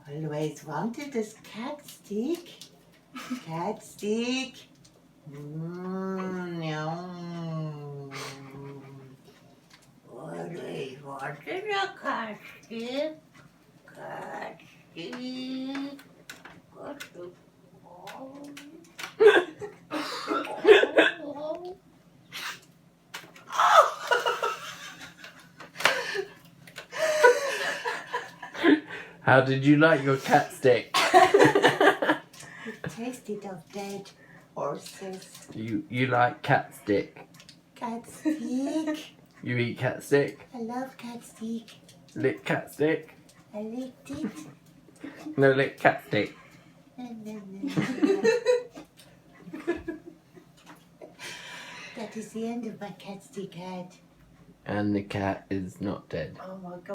Always wanted this cat stick. Cat stick. Yum. Always wanted a cat stick. Cat stick. Cat stick. How did you like your cat stick? It tasted of dead horses. You like cat stick? Cat stick. You eat cat stick? I love cat stick. Lick cat stick? I licked it. No, lick cat stick. That is the end of my cat stick ad. And the cat is not dead. Oh my God.